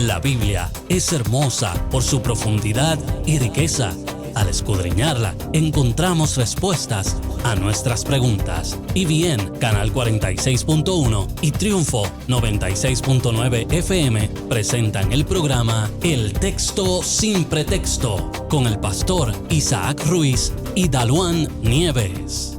La Biblia es hermosa por su profundidad y riqueza. Al escudriñarla, encontramos respuestas a nuestras preguntas. EBN, Canal 46.1 y Triunfo 96.9 FM presentan el programa El Texto Sin Pretexto con el pastor Isaac Ruiz y Daluán Nieves.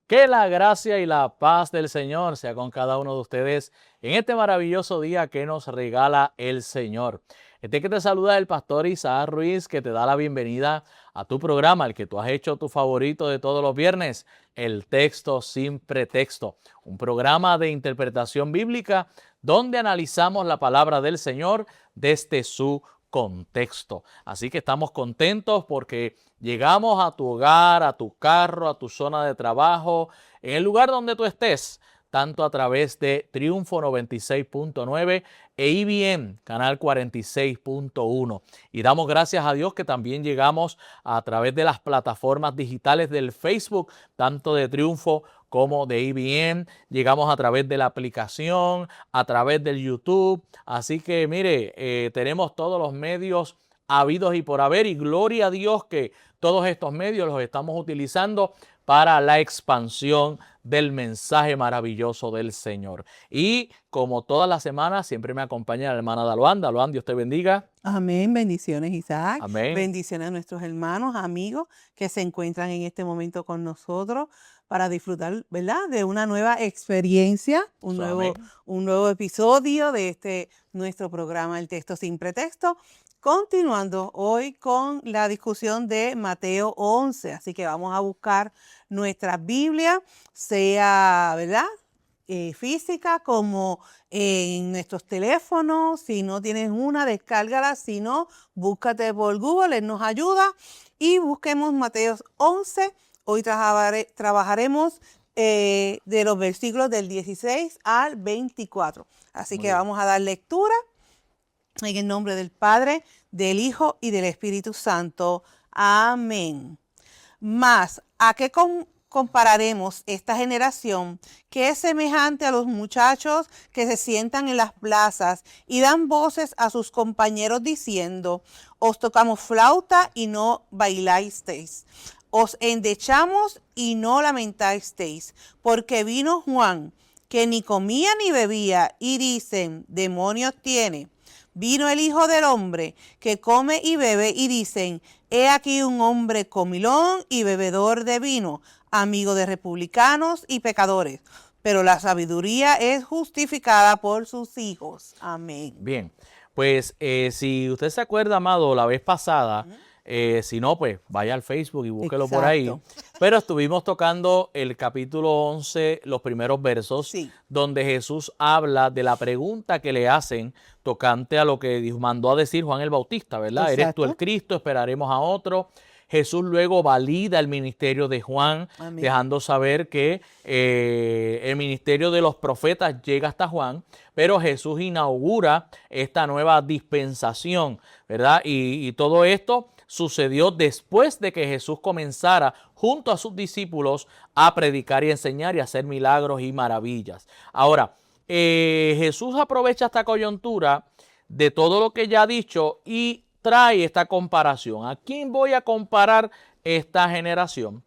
Que la gracia y la paz del Señor sea con cada uno de ustedes en este maravilloso día que nos regala el Señor. Este que te saluda el pastor Isaac Ruiz, que te da la bienvenida a tu programa, el que tú has hecho tu favorito de todos los viernes, El Texto Sin Pretexto, un programa de interpretación bíblica donde analizamos la palabra del Señor desde su contexto. Así que estamos contentos porque llegamos a tu hogar, a tu carro, a tu zona de trabajo, en el lugar donde tú estés, tanto a través de Triunfo 96.9 e EBN, Canal 46.1. Y damos gracias a Dios que también llegamos a través de las plataformas digitales del Facebook, tanto de Triunfo como de EBN. Llegamos a través de la aplicación, a través del YouTube. Así que mire, tenemos todos los medios habidos y por haber, y gloria a Dios que todos estos medios los estamos utilizando para la expansión del mensaje maravilloso del Señor. Y como todas las semanas, siempre me acompaña la hermana Daluán. Daluán, Dios te bendiga. Amén, bendiciones Isaac. Amén. Bendiciones a nuestros hermanos, amigos que se encuentran en este momento con nosotros para disfrutar, ¿verdad?, de una nueva experiencia, un nuevo episodio de nuestro programa El Texto Sin Pretexto. Continuando hoy con la discusión de Mateo 11, así que vamos a buscar nuestra Biblia, sea, ¿verdad?, física como en nuestros teléfonos. Si no tienes una, descárgala. Si no, búscate por Google, él nos ayuda. Y busquemos Mateo 11. Hoy trabajaremos de los versículos del 16 al 24. Así que vamos a dar lectura en el nombre del Padre, del Hijo y del Espíritu Santo. Amén. Mas, ¿a qué compararemos esta generación que es semejante a los muchachos que se sientan en las plazas y dan voces a sus compañeros diciendo: os tocamos flauta y no bailasteis, os endechamos y no lamentasteis, porque vino Juan, que ni comía ni bebía, y dicen: demonios tiene. Vino el Hijo del Hombre, que come y bebe, y dicen: he aquí un hombre comilón y bebedor de vino, amigo de publicanos y pecadores. Pero la sabiduría es justificada por sus hijos. Amén. Bien, pues si usted se acuerda, amado, la vez pasada, si no, pues vaya al Facebook y búsquelo. Exacto. Por ahí. Pero estuvimos tocando el capítulo 11, los primeros versos, sí, donde Jesús habla de la pregunta que le hacen tocante a lo que mandó a decir Juan el Bautista, ¿verdad? Exacto. ¿Eres tú el Cristo? ¿Esperaremos a otro? Jesús luego valida el ministerio de Juan, amén, dejando saber que el ministerio de los profetas llega hasta Juan, pero Jesús inaugura esta nueva dispensación, ¿verdad? Y todo esto sucedió después de que Jesús comenzara junto a sus discípulos a predicar y enseñar y hacer milagros y maravillas. Ahora, Jesús aprovecha esta coyuntura de todo lo que ya ha dicho y trae esta comparación. ¿A quién voy a comparar esta generación?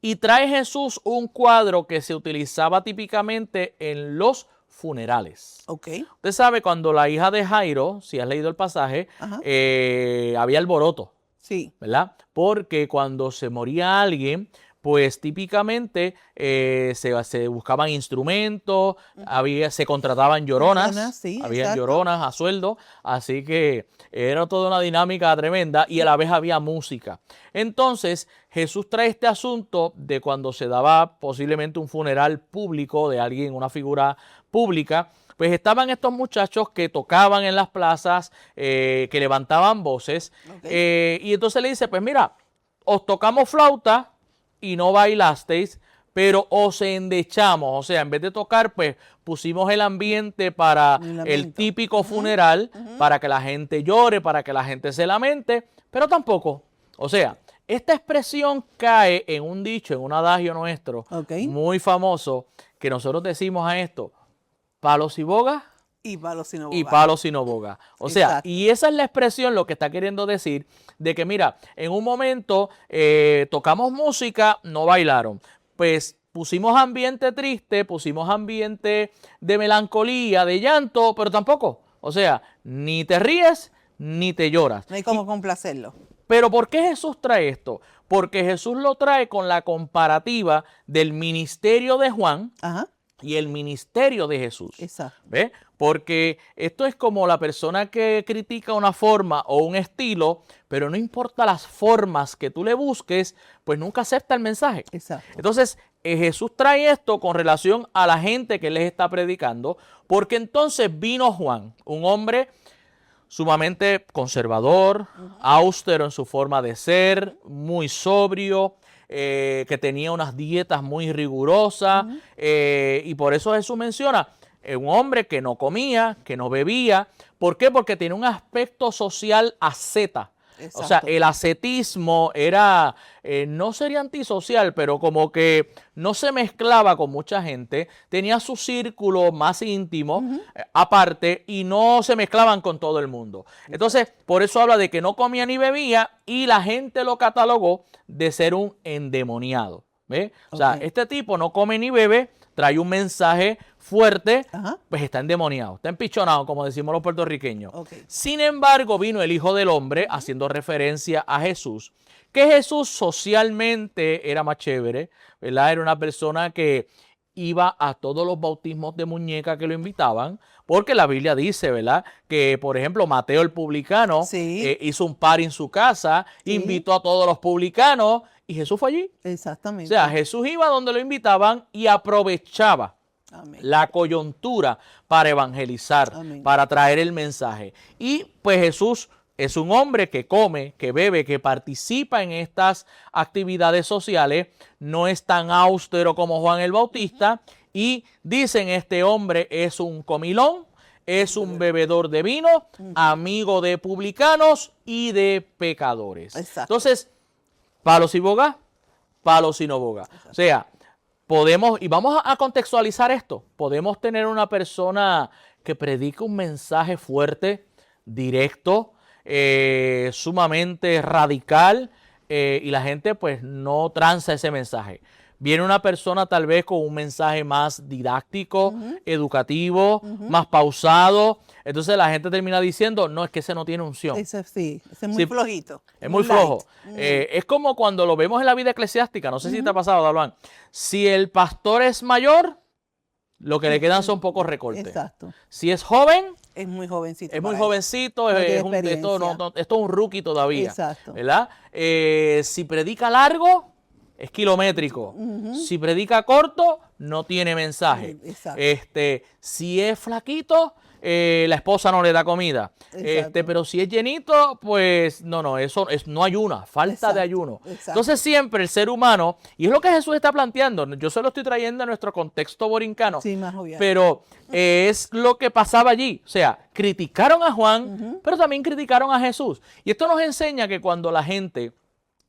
Y trae Jesús un cuadro que se utilizaba típicamente en los funerales. Okay. Usted sabe, cuando la hija de Jairo, si has leído el pasaje, había alboroto. Sí. ¿Verdad? Porque cuando se moría alguien, pues típicamente se buscaban instrumentos, se contrataban lloronas, sí, había lloronas a sueldo, así que era toda una dinámica tremenda y a la vez había música. Entonces Jesús trae este asunto de cuando se daba posiblemente un funeral público de alguien, una figura pública, pues estaban estos muchachos que tocaban en las plazas, que levantaban voces, y entonces le dice: pues mira, os tocamos flauta y no bailasteis, pero os endechamos. O sea, en vez de tocar, pues pusimos el ambiente para el típico funeral, para que la gente llore, para que la gente se lamente, pero tampoco. O sea, esta expresión cae en un dicho, en un adagio nuestro, muy famoso, que nosotros decimos a esto: palos y bogas. Y palos y no boga. Y palos y no boga. O sea, Exacto. y esa es la expresión, lo que está queriendo decir, de que mira, en un momento tocamos música, no bailaron. Pues pusimos ambiente triste, pusimos ambiente de melancolía, de llanto, pero tampoco. O sea, ni te ríes, ni te lloras. No hay cómo complacerlo. Pero ¿por qué Jesús trae esto? Porque Jesús lo trae con la comparativa del ministerio de Juan Ajá. y el ministerio de Jesús. Exacto. ¿Ve? Porque esto es como la persona que critica una forma o un estilo, pero no importa las formas que tú le busques, pues nunca acepta el mensaje. Exacto. Entonces, Jesús trae esto con relación a la gente que les está predicando, porque entonces vino Juan, un hombre sumamente conservador, austero en su forma de ser, muy sobrio, que tenía unas dietas muy rigurosas, y por eso Jesús menciona un hombre que no comía, que no bebía. ¿Por qué? Porque tiene un aspecto social asceta. Exacto. O sea, el ascetismo era, no sería antisocial, pero como que no se mezclaba con mucha gente, tenía su círculo más íntimo aparte y no se mezclaban con todo el mundo. Entonces, por eso habla de que no comía ni bebía y la gente lo catalogó de ser un endemoniado. ¿Ve? O sea, este tipo no come ni bebe, trae un mensaje fuerte, pues está endemoniado, está empichonado, como decimos los puertorriqueños. Sin embargo, vino el Hijo del Hombre, haciendo referencia a Jesús, que Jesús socialmente era más chévere, ¿verdad? Era una persona que iba a todos los bautismos de muñeca que lo invitaban, porque la Biblia dice, ¿verdad? Que, por ejemplo, Mateo el publicano hizo un party en su casa, invitó a todos los publicanos, y Jesús fue allí. Exactamente. O sea, Jesús iba donde lo invitaban y aprovechaba la coyuntura para evangelizar, para traer el mensaje. Y pues Jesús es un hombre que come, que bebe, que participa en estas actividades sociales, no es tan austero como Juan el Bautista, y dicen este hombre es un comilón, es un bebedor de vino, amigo de publicanos y de pecadores. Entonces, palos y boga, palos y no boga. O sea, podemos, y vamos a contextualizar esto, podemos tener una persona que predica un mensaje fuerte, directo, sumamente radical, y la gente pues no tranza ese mensaje. Viene una persona tal vez con un mensaje más didáctico, educativo, más pausado. Entonces la gente termina diciendo, no, es que ese no tiene unción. Ese es muy flojito. Es muy flojo. Es como cuando lo vemos en la vida eclesiástica. No sé si te ha pasado, Dalvan. Si el pastor es mayor, lo que le quedan son pocos recortes. Exacto. Si es joven, es muy jovencito. Es muy jovencito, esto es un rookie todavía. Exacto. ¿Verdad? Si predica largo, es kilométrico. Si predica corto, no tiene mensaje. Si es flaquito, la esposa no le da comida. Pero si es llenito, pues no, eso no ayuna, falta de ayuno. Entonces siempre el ser humano, y es lo que Jesús está planteando, yo se lo estoy trayendo a nuestro contexto borincano, pero es lo que pasaba allí. O sea, criticaron a Juan, pero también criticaron a Jesús. Y esto nos enseña que cuando la gente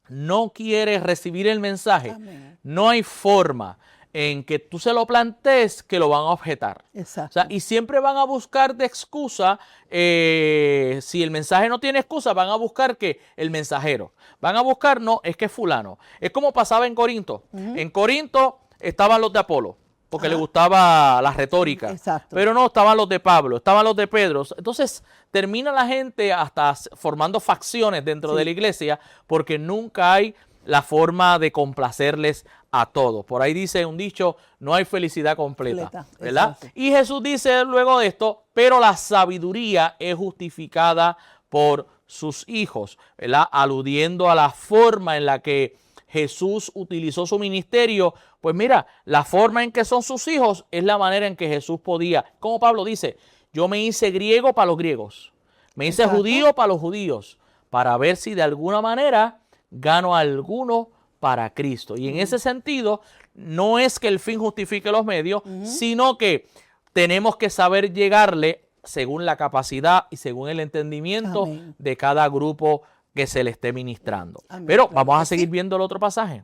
no quiere recibir el mensaje, no hay forma en que tú se lo plantees que lo van a objetar. Exacto. O sea, y siempre van a buscar de excusa, si el mensaje no tiene excusa, van a buscar que el mensajero. Van a buscar, no, es que es fulano. Es como pasaba en Corinto. En Corinto estaban los de Apolo, porque le gustaba la retórica. Pero no, estaban los de Pablo, estaban los de Pedro. Entonces termina la gente hasta formando facciones dentro de la iglesia, porque nunca hay la forma de complacerles a todos. Por ahí dice un dicho, no hay felicidad completa, ¿verdad? Y Jesús dice luego de esto, pero la sabiduría es justificada por sus hijos, ¿verdad? Aludiendo a la forma en la que Jesús utilizó su ministerio. Pues mira, la forma en que son sus hijos es la manera en que Jesús podía, como Pablo dice, yo me hice griego para los griegos, me hice judío para los judíos, para ver si de alguna manera gano a alguno para Cristo. Y en ese sentido, no es que el fin justifique los medios, sino que tenemos que saber llegarle según la capacidad y según el entendimiento de cada grupo que se le esté ministrando. Pero vamos a seguir viendo el otro pasaje.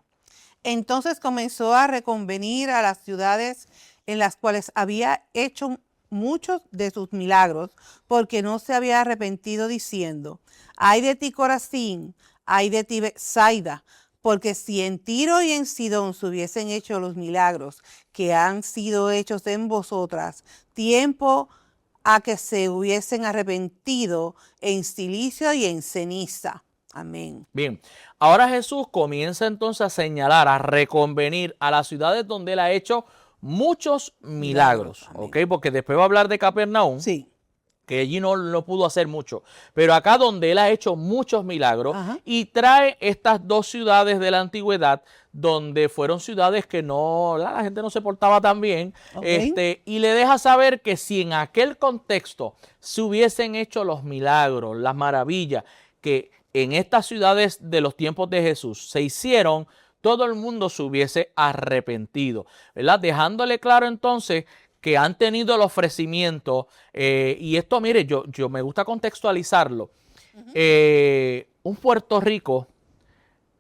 Entonces comenzó a reconvenir a las ciudades en las cuales había hecho muchos de sus milagros, porque no se había arrepentido, diciendo: ay de ti, Corazín, ay de ti, Betsaida, porque si en Tiro y en Sidón se hubiesen hecho los milagros que han sido hechos en vosotras, tiempo a que se hubiesen arrepentido en silicio y en ceniza. Amén. Bien, ahora Jesús comienza entonces a señalar, a reconvenir a las ciudades donde él ha hecho muchos milagros, ¿ok? Porque después va a hablar de Capernaum, sí, que allí no pudo hacer mucho, pero acá donde él ha hecho muchos milagros, ajá, y trae estas dos ciudades de la antigüedad, donde fueron ciudades que no, la gente no se portaba tan bien, okay, y le deja saber que si en aquel contexto se hubiesen hecho los milagros, las maravillas, que en estas ciudades de los tiempos de Jesús se hicieron, todo el mundo se hubiese arrepentido, ¿verdad? Dejándole claro entonces que han tenido el ofrecimiento, y esto, mire, yo me gusta contextualizarlo. Un Puerto Rico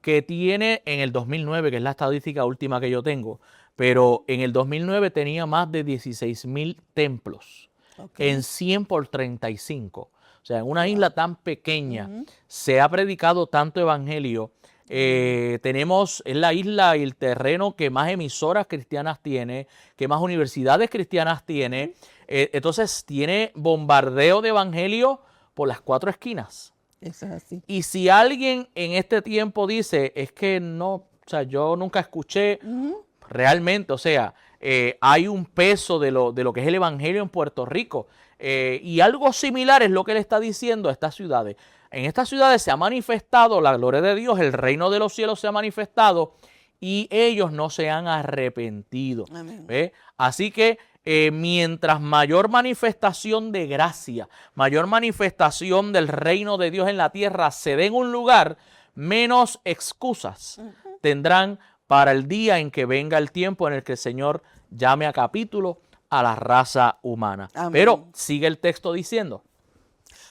que tiene en el 2009, que es la estadística última que yo tengo, pero en el 2009 tenía más de 16,000 templos, okay, en 100 por 35. O sea, en una isla tan pequeña se ha predicado tanto evangelio. Tenemos, es la isla y el terreno que más emisoras cristianas tiene, que más universidades cristianas tiene. Entonces tiene bombardeo de evangelio por las 4 esquinas. Eso es así. Y si alguien en este tiempo dice, es que no, o sea, yo nunca escuché realmente, o sea, hay un peso de lo que es el evangelio en Puerto Rico. Y algo similar es lo que él está diciendo a estas ciudades. En estas ciudades se ha manifestado la gloria de Dios, el reino de los cielos se ha manifestado y ellos no se han arrepentido. ¿Ve? Así que mientras mayor manifestación de gracia, mayor manifestación del reino de Dios en la tierra se dé en un lugar, menos excusas tendrán para el día en que venga el tiempo en el que el Señor llame a capítulo a la raza humana. Amén. Pero sigue el texto diciendo: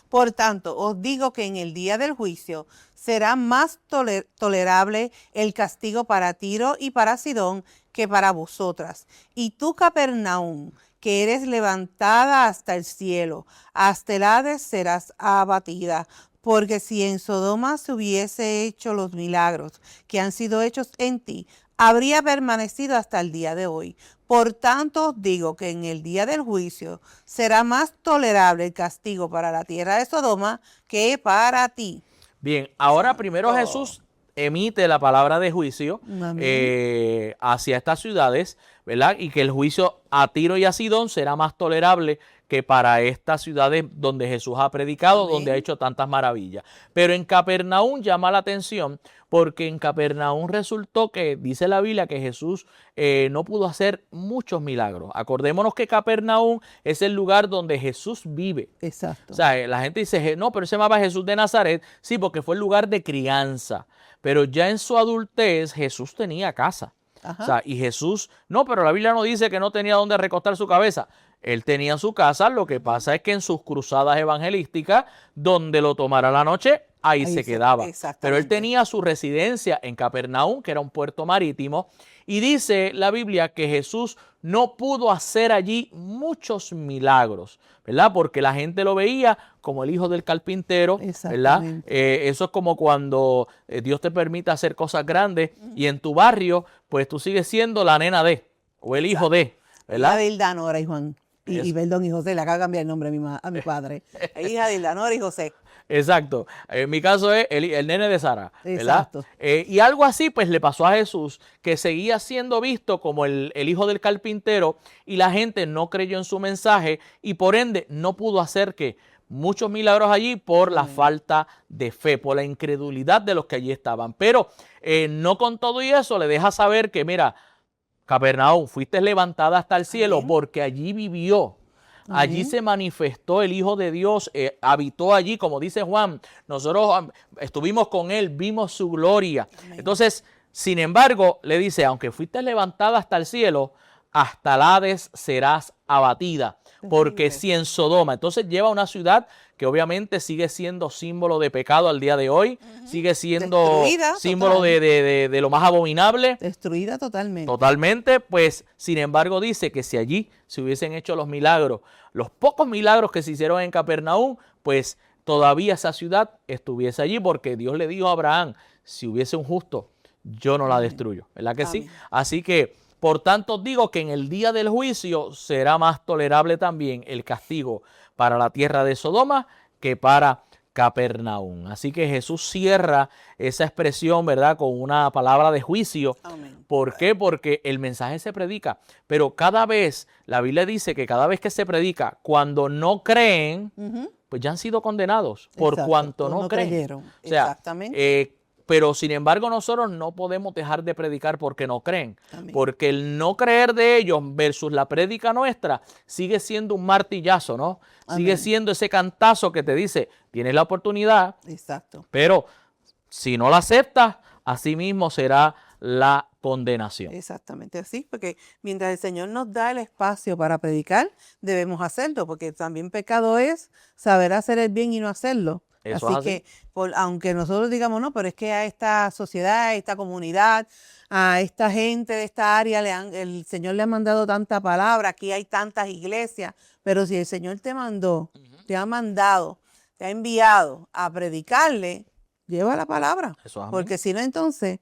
por tanto, os digo que en el día del juicio será más tolerable el castigo para Tiro y para Sidón que para vosotras. Y tú, Capernaum, que eres levantada hasta el cielo, hasta el Hades serás abatida. Porque si en Sodoma se hubiese hecho los milagros que han sido hechos en ti, habría permanecido hasta el día de hoy. Por tanto os digo que en el día del juicio será más tolerable el castigo para la tierra de Sodoma que para ti. Bien, ahora primero Jesús emite la palabra de juicio hacia estas ciudades, ¿verdad? Y que el juicio a Tiro y a Sidón será más tolerable que para estas ciudades donde Jesús ha predicado, donde ha hecho tantas maravillas. Pero en Capernaum llama la atención porque en Capernaum resultó que, dice la Biblia, que Jesús no pudo hacer muchos milagros. Acordémonos que Capernaum es el lugar donde Jesús vive. Exacto. O sea, la gente dice, no, pero se llamaba Jesús de Nazaret. Sí, porque fue el lugar de crianza. Pero ya en su adultez Jesús tenía casa. Ajá. O sea, y Jesús, no, pero la Biblia no dice que no tenía donde recostar su cabeza. Él tenía su casa, lo que pasa es que en sus cruzadas evangelísticas, donde lo tomara la noche, ahí se quedaba. Pero él tenía su residencia en Capernaum, que era un puerto marítimo, y dice la Biblia que Jesús no pudo hacer allí muchos milagros, ¿verdad? Porque la gente lo veía como el hijo del carpintero, ¿verdad? Eso es como cuando Dios te permite hacer cosas grandes y en tu barrio, pues tú sigues siendo la nena de, o el hijo de, ¿verdad? La de Hildanora y Juan. Y perdón, y José, le acabo de cambiar el nombre a mi padre. Hija de Hildanora y José. Exacto. En mi caso es el nene de Sara, ¿verdad? Exacto. Y algo así pues le pasó a Jesús, que seguía siendo visto como el hijo del carpintero y la gente no creyó en su mensaje y por ende no pudo hacer que muchos milagros allí por la falta de fe, por la incredulidad de los que allí estaban. Pero no con todo y eso le deja saber que mira, Capernaum, fuiste levantada hasta el cielo porque allí vivió. Allí se manifestó el Hijo de Dios, habitó allí, como dice Juan, nosotros estuvimos con él, vimos su gloria. Entonces, sin embargo, le dice, aunque fuiste levantada hasta el cielo, hasta el Hades serás abatida. Porque si en Sodoma, entonces lleva a una ciudad que obviamente sigue siendo símbolo de pecado al día de hoy, sigue siendo destruida, símbolo de lo más abominable. Destruida totalmente. Totalmente, pues sin embargo dice que si allí se hubiesen hecho los milagros, los pocos milagros que se hicieron en Capernaum, pues todavía esa ciudad estuviese allí, porque Dios le dijo a Abraham, si hubiese un justo, yo no la destruyo, ¿verdad que sí? Así que, por tanto, digo que en el día del juicio será más tolerable también el castigo para la tierra de Sodoma que para Capernaum. Así que Jesús cierra esa expresión, ¿verdad?, con una palabra de juicio. Amén. ¿Por qué? Porque el mensaje se predica, pero cada vez, la Biblia dice que cada vez que se predica, cuando no creen, pues ya han sido condenados por Exacto, cuanto no creen. creyeron. O sea, exactamente. pero sin embargo nosotros no podemos dejar de predicar porque no creen. Amén. Porque el no creer de ellos versus la prédica nuestra sigue siendo un martillazo, ¿no? Amén. Sigue siendo ese cantazo que te dice, tienes la oportunidad, Exacto. pero si no la aceptas, así mismo será la condenación. Exactamente así, porque mientras el Señor nos da el espacio para predicar, debemos hacerlo, porque también pecado es saber hacer el bien y no hacerlo. Eso así es así. que, aunque nosotros digamos, no, pero es que a esta sociedad, a esta comunidad, a esta gente de esta área, el Señor le ha mandado tanta palabra, aquí hay tantas iglesias, pero si el Señor te mandó, te ha mandado, te ha enviado a predicarle, lleva la palabra, Eso es amén. porque si no, entonces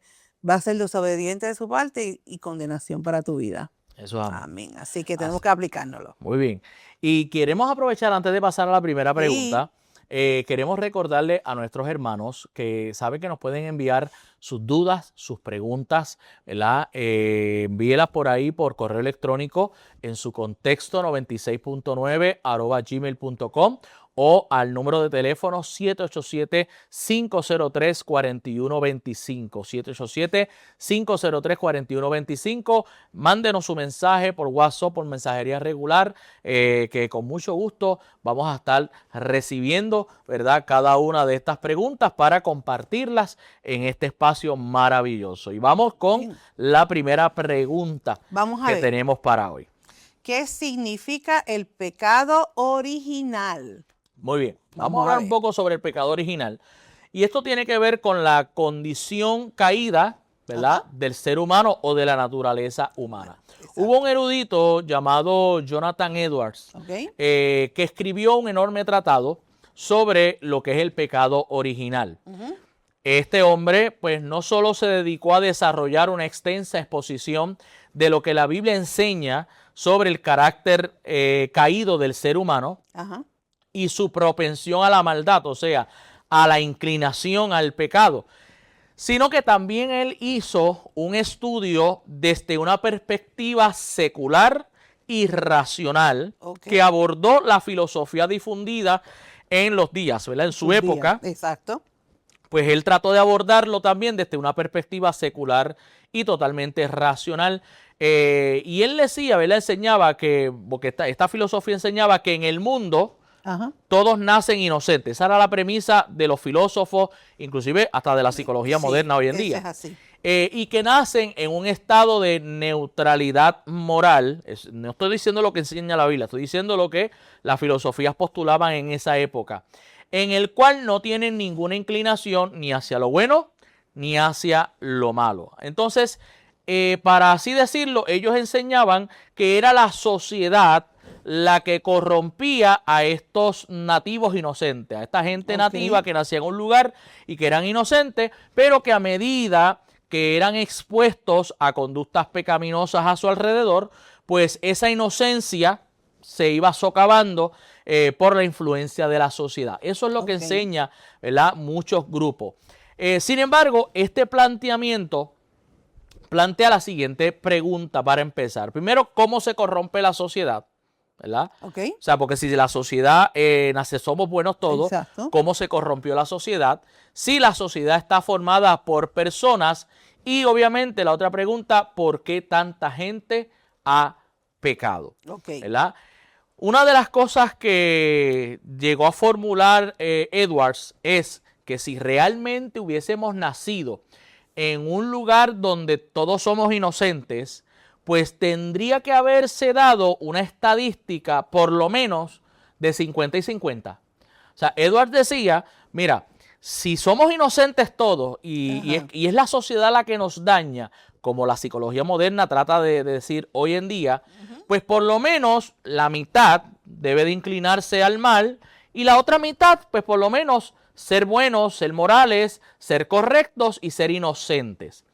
va a ser desobediente de su parte y condenación para tu vida. Eso es amén. Amén. Así que tenemos que aplicárnoslo. Muy bien. Y queremos aprovechar, antes de pasar a la primera pregunta, queremos recordarle a nuestros hermanos que saben que nos pueden enviar sus dudas, sus preguntas, ¿verdad? Envíelas por ahí por correo electrónico en su contexto 96.9 @gmail.com o al número de teléfono 787-503-4125. 787-503-4125. Mándenos su mensaje por WhatsApp, por mensajería regular, que con mucho gusto vamos a estar recibiendo, ¿verdad?, cada una de estas preguntas para compartirlas en este espacio maravilloso. Y vamos con la primera pregunta que tenemos para hoy. ¿Qué significa el pecado original? Muy bien, vamos a hablar un poco sobre el pecado original. Y esto tiene que ver con la condición caída, ¿verdad?, del ser humano o de la naturaleza humana. Hubo un erudito llamado Jonathan Edwards que escribió un enorme tratado sobre lo que es el pecado original. Este hombre, pues, no solo se dedicó a desarrollar una extensa exposición de lo que la Biblia enseña sobre el carácter caído del ser humano, y su propensión a la maldad, o sea, a la inclinación al pecado, sino que también él hizo un estudio desde una perspectiva secular y racional que abordó la filosofía difundida en los días, ¿verdad?, en su época. Exacto. Pues él trató de abordarlo también desde una perspectiva secular y totalmente racional. Y él decía, ¿verdad?, enseñaba que, porque esta filosofía enseñaba que en el mundo todos nacen inocentes. Esa era la premisa de los filósofos, inclusive hasta de la psicología moderna hoy en día. Es así. Y que nacen en un estado de neutralidad moral. No estoy diciendo lo que enseña la Biblia, estoy diciendo lo que las filosofías postulaban en esa época, en el cual no tienen ninguna inclinación ni hacia lo bueno ni hacia lo malo. Entonces, para así decirlo, ellos enseñaban que era la sociedad la que corrompía a estos nativos inocentes, a esta gente nativa que nacía en un lugar y que eran inocentes, pero que a medida que eran expuestos a conductas pecaminosas a su alrededor, pues esa inocencia se iba socavando por la influencia de la sociedad. Eso es lo que enseña, ¿verdad?, muchos grupos. Sin embargo, este planteamiento plantea la siguiente pregunta para empezar. Primero, ¿cómo se corrompe la sociedad? ¿Verdad? O sea, porque si la sociedad somos buenos todos, ¿cómo se corrompió la sociedad? Si la sociedad está formada por personas, y obviamente la otra pregunta, ¿por qué tanta gente ha pecado? ¿Verdad? Una de las cosas que llegó a formular Edwards es que si realmente hubiésemos nacido en un lugar donde todos somos inocentes, pues tendría que haberse dado una estadística por lo menos de 50 y 50. O sea, Edwards decía, mira, si somos inocentes todos y es la sociedad la que nos daña, como la psicología moderna trata de decir hoy en día, pues por lo menos la mitad debe de inclinarse al mal y la otra mitad, pues por lo menos ser buenos, ser morales, ser correctos y ser inocentes.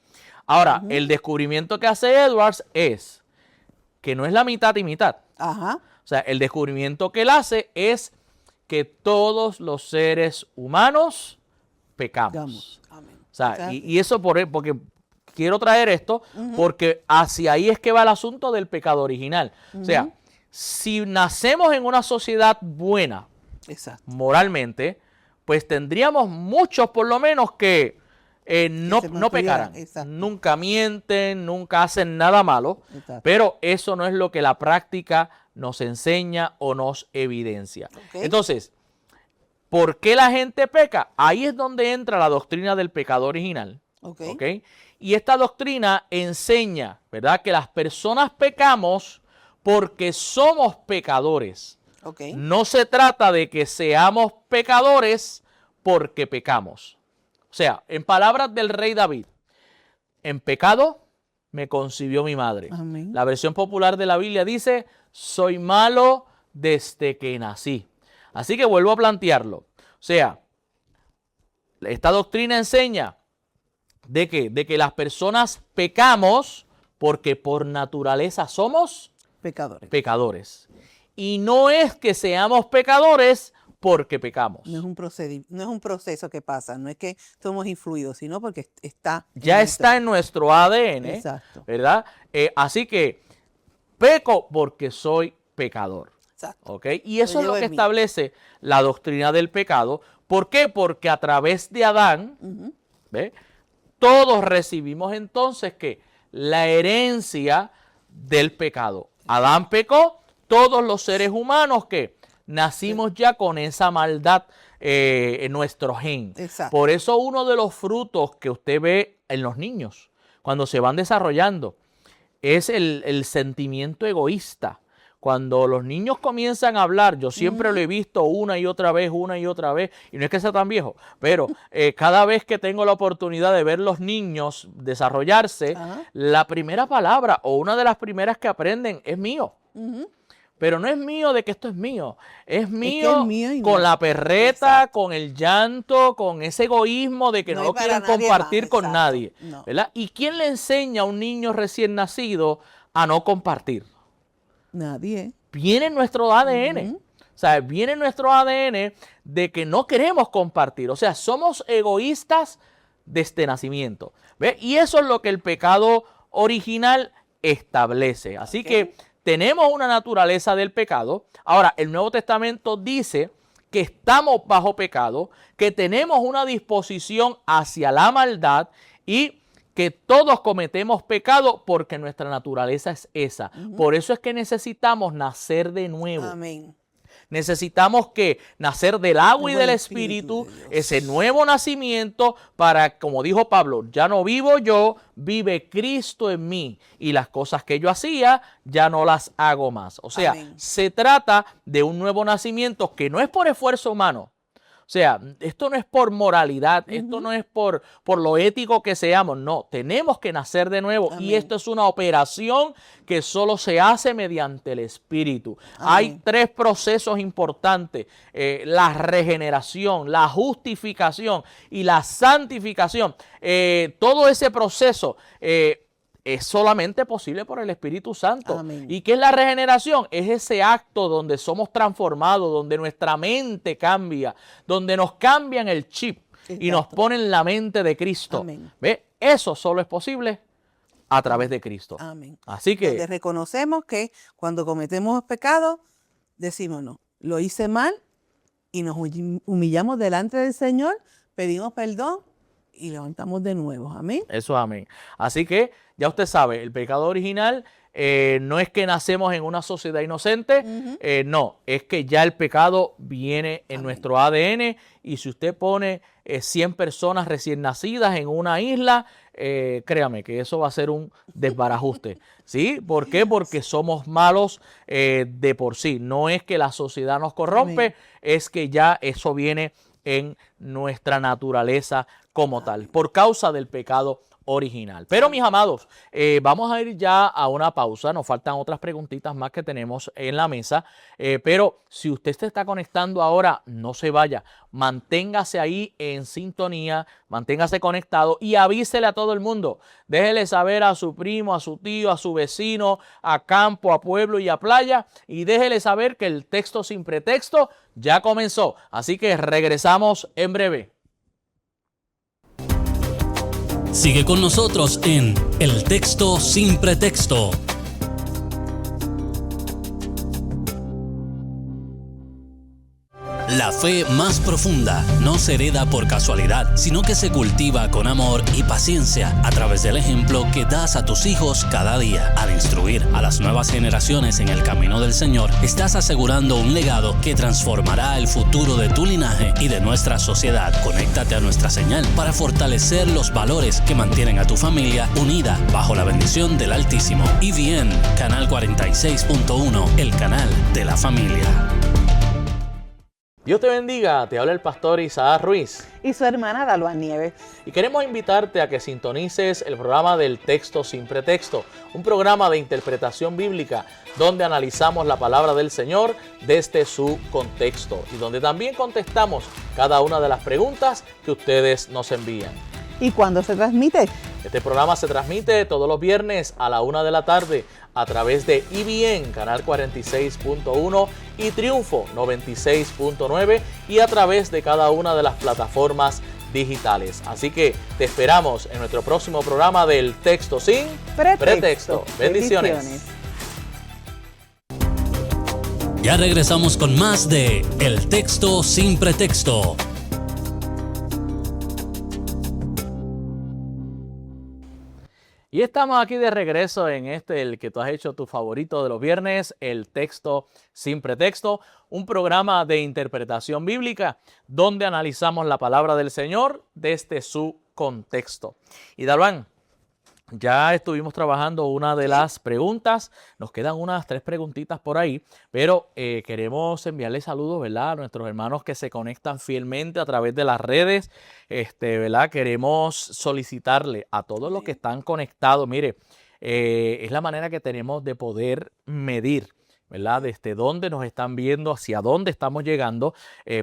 Ahora, el descubrimiento que hace Edwards es que no es la mitad y mitad. O sea, el descubrimiento que él hace es que todos los seres humanos pecamos. O sea, y eso porque quiero traer esto, porque hacia ahí es que va el asunto del pecado original. O sea, si nacemos en una sociedad buena, moralmente, pues tendríamos muchos por lo menos que no pecaran. Nunca mienten, nunca hacen nada malo, pero eso no es lo que la práctica nos enseña o nos evidencia. Entonces, ¿por qué la gente peca? Ahí es donde entra la doctrina del pecado original. Y esta doctrina enseña, ¿verdad?, que las personas pecamos porque somos pecadores. No se trata de que seamos pecadores porque pecamos. O sea, en palabras del rey David, en pecado me concibió mi madre. La versión popular de la Biblia dice, soy malo desde que nací. Así que vuelvo a plantearlo. O sea, esta doctrina enseña de que las personas pecamos porque por naturaleza somos pecadores. Y no es que seamos pecadores porque pecamos. No es un proceso que pasa, no es que somos influidos, sino porque está en nuestro ADN, ¿verdad? Así que peco porque soy pecador. Y eso es lo que establece la doctrina del pecado. ¿Por qué? Porque a través de Adán, todos recibimos entonces que la herencia del pecado. Adán pecó, todos los seres humanos que nacimos ya con esa maldad en nuestro gen. Por eso uno de los frutos que usted ve en los niños cuando se van desarrollando es el sentimiento egoísta. Cuando los niños comienzan a hablar, yo siempre lo he visto una y otra vez, y no es que sea tan viejo, pero cada vez que tengo la oportunidad de ver los niños desarrollarse, la primera palabra o una de las primeras que aprenden es mío. Pero no es mío de que esto es mío. Es mío con la perreta, con el llanto, con ese egoísmo de que no lo quieren compartir con nadie. ¿Verdad? ¿Y quién le enseña a un niño recién nacido a no compartir? Nadie. Viene en nuestro ADN. O sea, viene en nuestro ADN de que no queremos compartir. O sea, somos egoístas desde nacimiento. ¿Ve? Y eso es lo que el pecado original establece. Así que tenemos una naturaleza del pecado. Ahora, el Nuevo Testamento dice que estamos bajo pecado, que tenemos una disposición hacia la maldad y que todos cometemos pecado porque nuestra naturaleza es esa. Por eso es que necesitamos nacer de nuevo. Necesitamos que nacer del agua y del Espíritu, ese nuevo nacimiento para, como dijo Pablo, ya no vivo yo, vive Cristo en mí. Y las cosas que yo hacía, ya no las hago más. O sea, se trata de un nuevo nacimiento que no es por esfuerzo humano. O sea, esto no es por moralidad, esto no es por lo ético que seamos, no, tenemos que nacer de nuevo. Y esto es una operación que solo se hace mediante el Espíritu. Hay tres procesos importantes, la regeneración, la justificación y la santificación. Todo ese proceso es solamente posible por el Espíritu Santo. ¿Y qué es la regeneración? Es ese acto donde somos transformados, donde nuestra mente cambia, donde nos cambian el chip y nos ponen la mente de Cristo. ¿Ve? Eso solo es posible a través de Cristo. Así que donde reconocemos que cuando cometemos pecado, decimos no, lo hice mal y nos humillamos delante del Señor, pedimos perdón y levantamos de nuevo. Amén. Eso es amén. Así que ya usted sabe, el pecado original no es que nacemos en una sociedad inocente, no, es que ya el pecado viene en nuestro ADN y si usted pone 100 personas recién nacidas en una isla, créame que eso va a ser un desbarajuste. ¿Sí? ¿Por qué? Porque somos malos de por sí. No es que la sociedad nos corrompe, amén, es que ya eso viene en nuestra naturaleza como tal, por causa del pecado original. Pero mis amados, vamos a ir ya a una pausa. Nos faltan otras preguntitas más que tenemos en la mesa, pero si usted se está conectando ahora, no se vaya, manténgase ahí en sintonía, manténgase conectado y avísele a todo el mundo. Déjele saber a su primo, a su tío, a su vecino, a campo, a pueblo y a playa, y déjele saber que el texto sin pretexto ya comenzó. Así que regresamos en breve. Sigue con nosotros en El Texto Sin Pretexto. La fe más profunda no se hereda por casualidad, sino que se cultiva con amor y paciencia a través del ejemplo que das a tus hijos cada día. Al instruir a las nuevas generaciones en el camino del Señor, estás asegurando un legado que transformará el futuro de tu linaje y de nuestra sociedad. Conéctate a nuestra señal para fortalecer los valores que mantienen a tu familia unida bajo la bendición del Altísimo. EVN, Canal 46.1, el canal de la familia. Dios te bendiga, te habla el pastor Isaac Ruiz y su hermana Dalwan Nieves. Y queremos invitarte a que sintonices el programa del Texto Sin Pretexto, un programa de interpretación bíblica donde analizamos la palabra del Señor desde su contexto y donde también contestamos cada una de las preguntas que ustedes nos envían. ¿Y cuándo se transmite? Este programa se transmite todos los viernes a la 1 de la tarde a través de EVN, Canal 46.1 y Triunfo 96.9 y a través de cada una de las plataformas digitales. Así que te esperamos en nuestro próximo programa del Texto Sin Pretexto. Bendiciones. Ya regresamos con más de El Texto Sin Pretexto. Y estamos aquí de regreso en el que tú has hecho tu favorito de los viernes, El Texto Sin Pretexto, un programa de interpretación bíblica donde analizamos la palabra del Señor desde su contexto. Y Dalwan, ya estuvimos trabajando una de las preguntas, nos quedan unas 3 preguntitas por ahí, pero queremos enviarle saludos, ¿verdad?, a nuestros hermanos que se conectan fielmente a través de las redes, ¿verdad? Queremos solicitarle a todos los que están conectados, mire, es la manera que tenemos de poder medir, ¿verdad?, desde dónde nos están viendo, hacia dónde estamos llegando.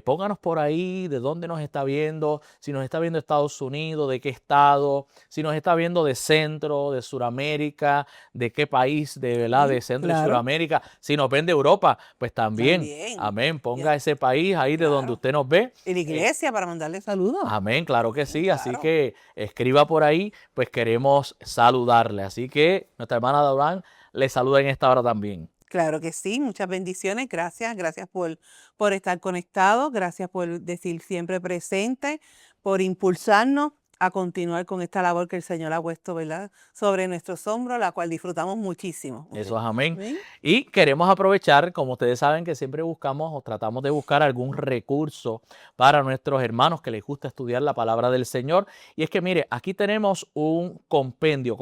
Pónganos por ahí de dónde nos está viendo, si nos está viendo Estados Unidos, de qué estado, si nos está viendo de Centro, de Suramérica, de qué país, ¿verdad?, de Centro y Suramérica. Si nos ven de Europa, pues también. Amén, ponga ese país ahí de donde usted nos ve. En la iglesia para mandarle saludos. Amén, claro que sí, así que escriba por ahí, pues queremos saludarle. Así que nuestra hermana Dalwan le saluda en esta hora también. Claro que sí, muchas bendiciones, gracias por estar conectados, gracias por decir siempre presente, por impulsarnos a continuar con esta labor que el Señor ha puesto, ¿verdad?, sobre nuestros hombros, la cual disfrutamos muchísimo. Eso es amén. ¿Sí? Y queremos aprovechar, como ustedes saben, que siempre buscamos o tratamos de buscar algún recurso para nuestros hermanos que les gusta estudiar la palabra del Señor. Y es que mire, aquí tenemos un compendio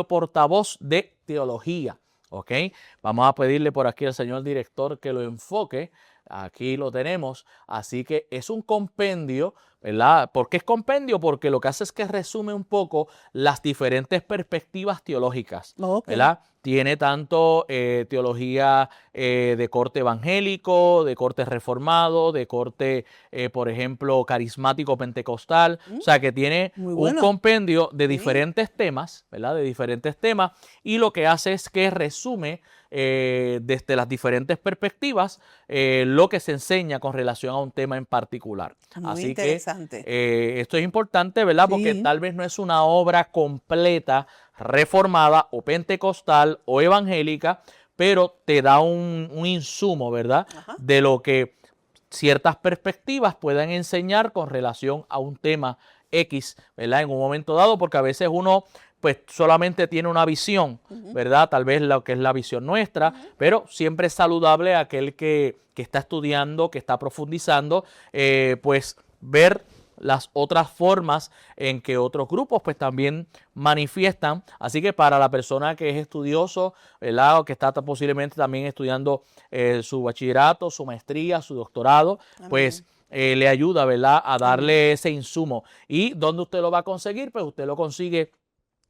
portavoz de teología. ¿Ok? Vamos a pedirle por aquí al señor director que lo enfoque. Aquí lo tenemos. Así que es un compendio, ¿verdad? ¿Por qué es compendio? Porque lo que hace es que resume un poco las diferentes perspectivas teológicas, ¿verdad? Tiene tanto teología de corte evangélico, de corte reformado, de corte, por ejemplo, carismático pentecostal. O sea, que tiene un compendio de diferentes temas, ¿verdad? De diferentes temas. Y lo que hace es que resume desde las diferentes perspectivas lo que se enseña con relación a un tema en particular. Muy Así interesante. que esto es importante, ¿verdad? Porque tal vez no es una obra completa, reformada o pentecostal o evangélica, pero te da un insumo, ¿verdad? De lo que ciertas perspectivas puedan enseñar con relación a un tema X, ¿verdad? En un momento dado, porque a veces uno pues solamente tiene una visión, ¿verdad? Tal vez lo que es la visión nuestra, pero siempre es saludable aquel que está estudiando, que está profundizando, pues ver las otras formas en que otros grupos pues también manifiestan. Así que para la persona que es estudioso, ¿verdad? O que está posiblemente también estudiando su bachillerato, su maestría, su doctorado, Amén. pues le ayuda, ¿verdad? A darle ese insumo. ¿Y dónde usted lo va a conseguir? Pues usted lo consigue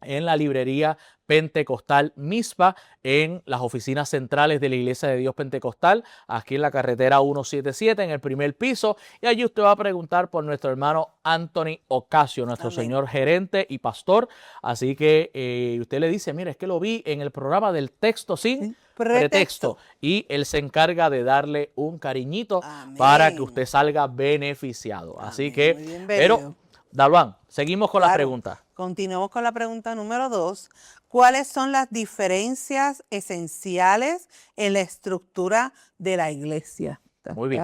en la librería Pentecostal Mizpa, en las oficinas centrales de la Iglesia de Dios Pentecostal, aquí en la carretera 177, en el primer piso. Y allí usted va a preguntar por nuestro hermano Anthony Ocasio, nuestro Amén. señor gerente y pastor. Así que usted le dice, mira, es que lo vi en el programa del texto sin pretexto. Y él se encarga de darle un cariñito Amén. para que usted salga beneficiado. Amén. Así que, Muy bien, pero, bello. Dalvan, seguimos con Claro. las preguntas. Continuamos con la pregunta número 2. ¿Cuáles son las diferencias esenciales en la estructura de la iglesia? Muy bien.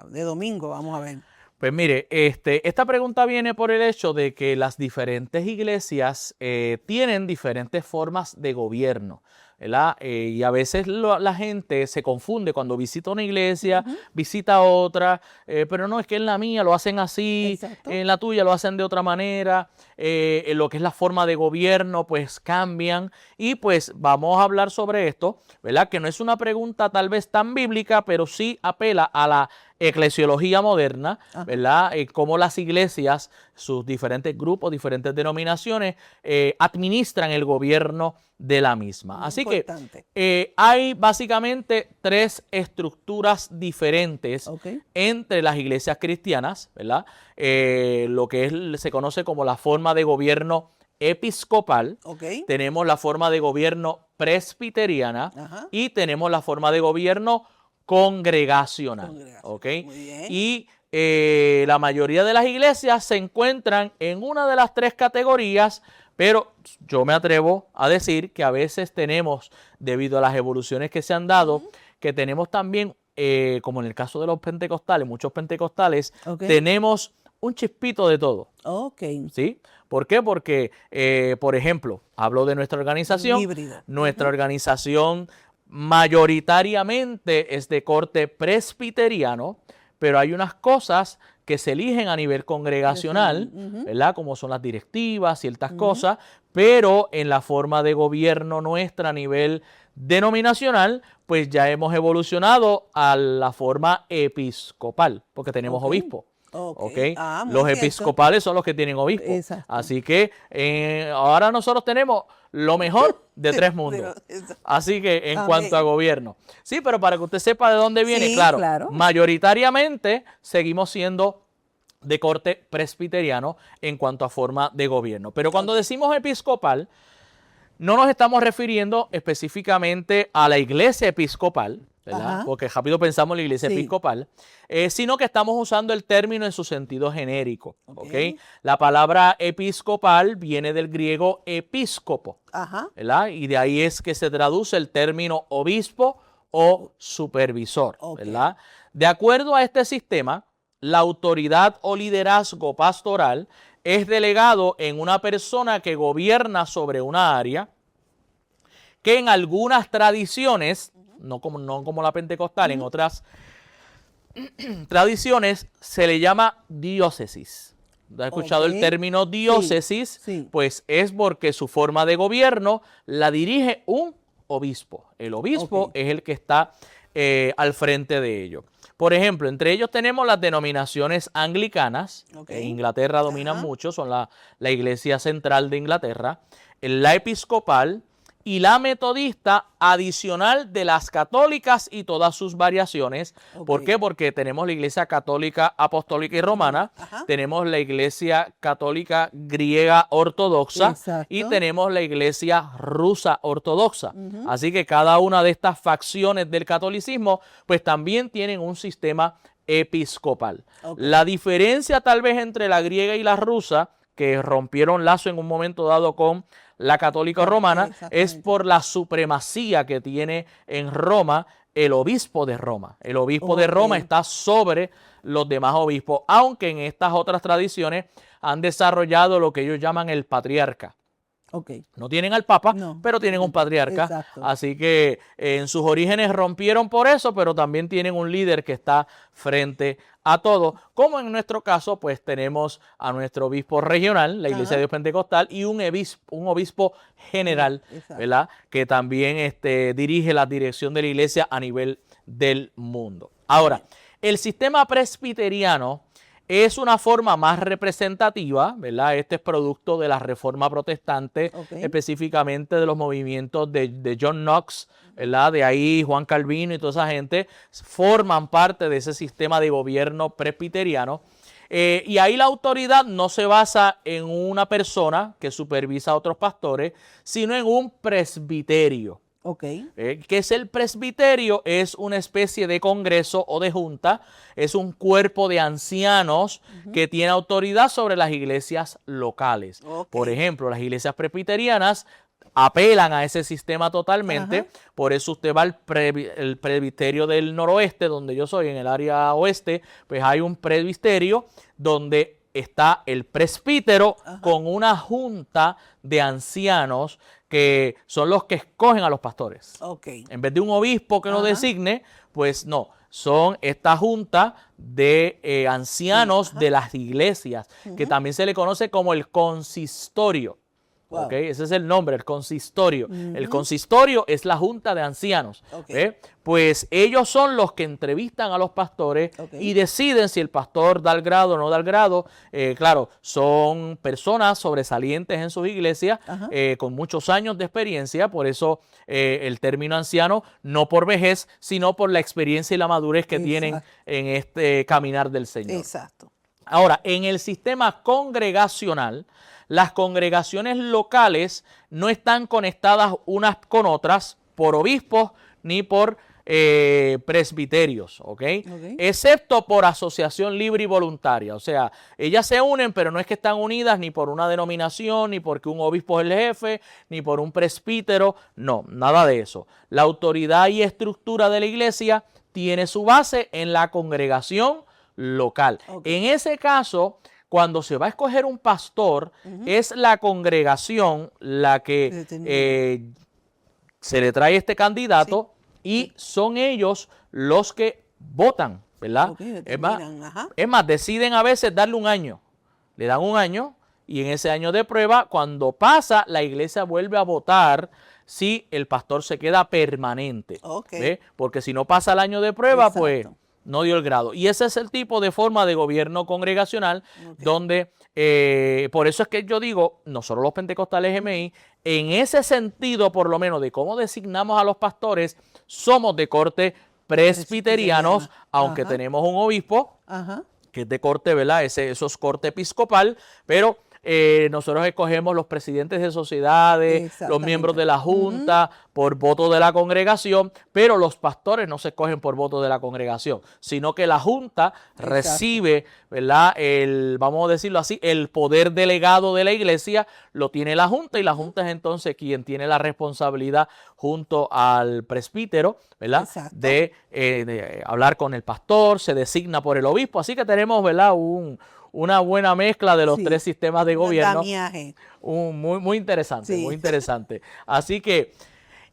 De domingo, vamos a ver. Pues mire, esta pregunta viene por el hecho de que las diferentes iglesias tienen diferentes formas de gobierno, ¿verdad? Y a veces la gente se confunde cuando visita una iglesia, visita otra, pero no, es que en la mía lo hacen así, Exacto. en la tuya lo hacen de otra manera, en lo que es la forma de gobierno, pues cambian. Y pues vamos a hablar sobre esto, ¿verdad? Que no es una pregunta tal vez tan bíblica, pero sí apela a la eclesiología moderna, ¿verdad? Cómo las iglesias, sus diferentes grupos, diferentes denominaciones, administran el gobierno de la misma. Muy Así importante. que hay básicamente tres estructuras diferentes entre las iglesias cristianas, ¿verdad? Lo que se conoce como la forma de gobierno episcopal, tenemos la forma de gobierno presbiteriana y tenemos la forma de gobierno congregacional. ¿Okay? Muy bien. Y la mayoría de las iglesias se encuentran en una de las tres categorías, pero yo me atrevo a decir que a veces tenemos, debido a las evoluciones que se han dado, que tenemos también, como en el caso de los pentecostales, muchos pentecostales, tenemos un chispito de todo. ¿Sí? ¿Por qué? Porque, por ejemplo, hablo de nuestra organización. Híbrido. Nuestra organización mayoritariamente es de corte presbiteriano, pero hay unas cosas que se eligen a nivel congregacional, ¿verdad? Como son las directivas, ciertas cosas, pero en la forma de gobierno nuestra a nivel denominacional, pues ya hemos evolucionado a la forma episcopal, porque tenemos obispo. Los episcopales son los que tienen obispo. Exacto. Así que ahora nosotros tenemos lo mejor de tres mundos. Así que en cuanto a gobierno. Sí, pero para que usted sepa de dónde viene, claro, mayoritariamente seguimos siendo de corte presbiteriano en cuanto a forma de gobierno. Pero cuando decimos episcopal, no nos estamos refiriendo específicamente a la iglesia episcopal, ¿verdad? Porque rápido pensamos en la iglesia episcopal, sino que estamos usando el término en su sentido genérico. La palabra episcopal viene del griego episcopo, ¿verdad? Y de ahí es que se traduce el término obispo o supervisor, ¿verdad? De acuerdo a este sistema, la autoridad o liderazgo pastoral es delegado en una persona que gobierna sobre una área que en algunas tradiciones, no como la pentecostal, en otras tradiciones se le llama diócesis. ¿Has escuchado el término diócesis? Sí. Pues es porque su forma de gobierno la dirige un obispo. El obispo es el que está al frente de ello. Por ejemplo, entre ellos tenemos las denominaciones anglicanas, en Inglaterra dominan mucho, son la iglesia central de Inglaterra, la episcopal y la metodista, adicional de las católicas y todas sus variaciones. ¿Por qué? Porque tenemos la iglesia católica apostólica y romana, tenemos la iglesia católica griega ortodoxa y tenemos la iglesia rusa ortodoxa. Así que cada una de estas facciones del catolicismo pues también tienen un sistema episcopal. La diferencia tal vez entre la griega y la rusa, que rompieron lazo en un momento dado con la católica romana, es por la supremacía que tiene en Roma el obispo de Roma. El obispo de Roma está sobre los demás obispos, aunque en estas otras tradiciones han desarrollado lo que ellos llaman el patriarca. Okay. No tienen al Papa, No. pero tienen un patriarca. Exacto. Así que en sus orígenes rompieron por eso, pero también tienen un líder que está frente a todo. Como en nuestro caso, pues tenemos a nuestro obispo regional, la Iglesia de Dios Pentecostal, y un obispo general, ¿verdad? Que también dirige la dirección de la iglesia a nivel del mundo. Ahora, el sistema presbiteriano es una forma más representativa, ¿verdad? Este es producto de la Reforma Protestante, específicamente de los movimientos de John Knox, ¿verdad? De ahí Juan Calvino y toda esa gente forman parte de ese sistema de gobierno presbiteriano. Y ahí la autoridad no se basa en una persona que supervisa a otros pastores, sino en un presbiterio. ¿Qué es el presbiterio? Es una especie de congreso o de junta, es un cuerpo de ancianos que tiene autoridad sobre las iglesias locales. Por ejemplo, las iglesias presbiterianas apelan a ese sistema totalmente, por eso usted va al el presbiterio del noroeste, donde yo soy, en el área oeste, pues hay un presbiterio donde está el presbítero con una junta de ancianos que son los que escogen a los pastores. En vez de un obispo que lo designe, pues no, son esta junta de ancianos de las iglesias, que también se le conoce como el consistorio. Ese es el nombre, el consistorio. El consistorio es la junta de ancianos. Pues ellos son los que entrevistan a los pastores y deciden si el pastor da el grado o no da el grado. Claro, son personas sobresalientes en sus iglesias, con muchos años de experiencia, por eso el término anciano, no por vejez, sino por la experiencia y la madurez que tienen en este caminar del Señor. Ahora, en el sistema congregacional, las congregaciones locales no están conectadas unas con otras por obispos ni por presbiterios, excepto por asociación libre y voluntaria. O sea, ellas se unen, pero no es que están unidas ni por una denominación, ni porque un obispo es el jefe, ni por un presbítero. No, nada de eso. La autoridad y estructura de la iglesia tiene su base en la congregación local. En ese caso, cuando se va a escoger un pastor, es la congregación la que se le trae este candidato y son ellos los que votan, ¿verdad? Es más, deciden a veces darle un año. Le dan un año y en ese año de prueba, cuando pasa, la iglesia vuelve a votar si el pastor se queda permanente. Porque si no pasa el año de prueba, pues no dio el grado. Y ese es el tipo de forma de gobierno congregacional donde, por eso es que yo digo, nosotros los pentecostales GMI, en ese sentido por lo menos de cómo designamos a los pastores, somos de corte presbiterianos, aunque tenemos un obispo que es de corte, ¿verdad? Eso es corte episcopal, pero nosotros escogemos los presidentes de sociedades, los miembros de la junta, por voto de la congregación, pero los pastores no se escogen por voto de la congregación, sino que la junta recibe, ¿verdad? Vamos a decirlo así, el poder delegado de la iglesia lo tiene la junta y la junta es entonces quien tiene la responsabilidad junto al presbítero, ¿verdad? De hablar con el pastor, se designa por el obispo, así que tenemos, ¿verdad? Una buena mezcla de los tres sistemas de gobierno. Muy interesante, muy interesante. Así que,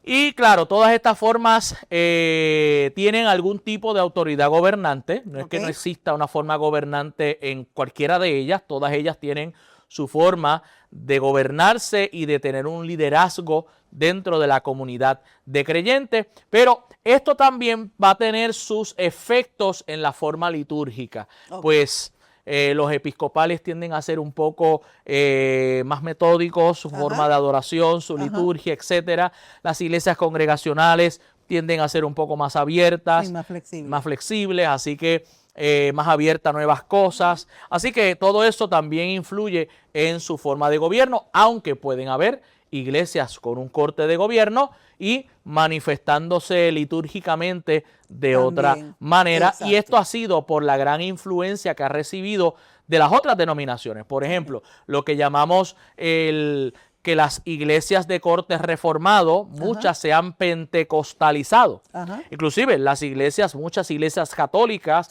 y claro, todas estas formas tienen algún tipo de autoridad gobernante. No es que no exista una forma gobernante en cualquiera de ellas. Todas ellas tienen su forma de gobernarse y de tener un liderazgo dentro de la comunidad de creyentes. Pero esto también va a tener sus efectos en la forma litúrgica. Pues los episcopales tienden a ser un poco más metódicos, su forma de adoración, su liturgia, etcétera. Las iglesias congregacionales tienden a ser un poco más abiertas, más flexibles, así que más abierta a nuevas cosas. Así que todo eso también influye en su forma de gobierno, aunque pueden haber iglesias con un corte de gobierno y manifestándose litúrgicamente de otra manera. Y esto ha sido por la gran influencia que ha recibido de las otras denominaciones. Por ejemplo, lo que llamamos el que las iglesias de corte reformado, muchas se han pentecostalizado. Inclusive muchas iglesias católicas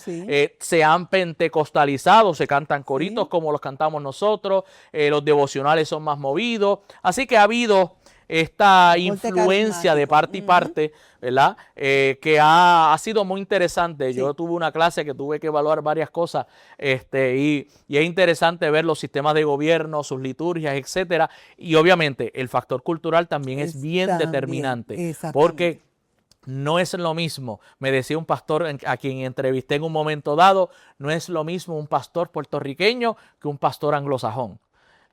se han pentecostalizado, se cantan coritos como los cantamos nosotros, los devocionales son más movidos. Así que ha habido esta influencia de parte y parte, ¿verdad? Que ha sido muy interesante. Yo tuve una clase que tuve que evaluar varias cosas y es interesante ver los sistemas de gobierno, sus liturgias, etcétera. Y obviamente el factor cultural también es bien determinante, porque no es lo mismo, me decía un pastor a quien entrevisté en un momento dado, no es lo mismo un pastor puertorriqueño que un pastor anglosajón.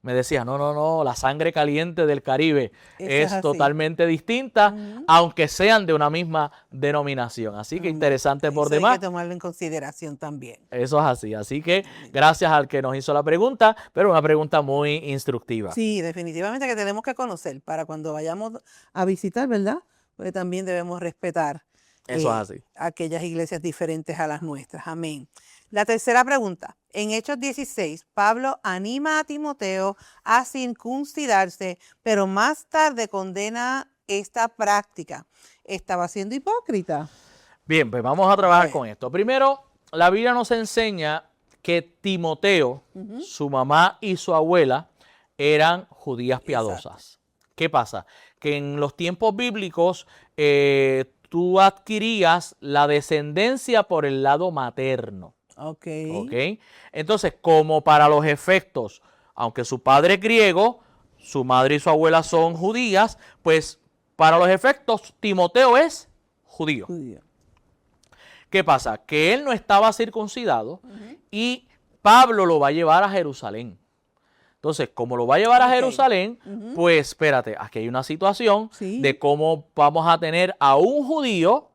Me decía, no, la sangre caliente del Caribe es totalmente distinta, aunque sean de una misma denominación. Así que interesante por demás. Hay que tomarlo en consideración también. Eso es así. Así que gracias al que nos hizo la pregunta, pero una pregunta muy instructiva. Sí, definitivamente que tenemos que conocer para cuando vayamos a visitar, ¿verdad? Porque también debemos respetar Eso es así. aquellas iglesias diferentes a las nuestras. Amén. La tercera pregunta. En Hechos 16, Pablo anima a Timoteo a circuncidarse, pero más tarde condena esta práctica. ¿Estaba siendo hipócrita? Bien, pues vamos a trabajar con esto. Primero, la Biblia nos enseña que Timoteo, su mamá y su abuela eran judías piadosas. ¿Qué pasa? Que en los tiempos bíblicos tú adquirías la descendencia por el lado materno. Ok. Entonces, como para los efectos, aunque su padre es griego, su madre y su abuela son judías, pues para los efectos Timoteo es judío. ¿Qué pasa? Que él no estaba circuncidado y Pablo lo va a llevar a Jerusalén. Entonces, como lo va a llevar a Jerusalén, pues espérate, aquí hay una situación de cómo vamos a tener a un judío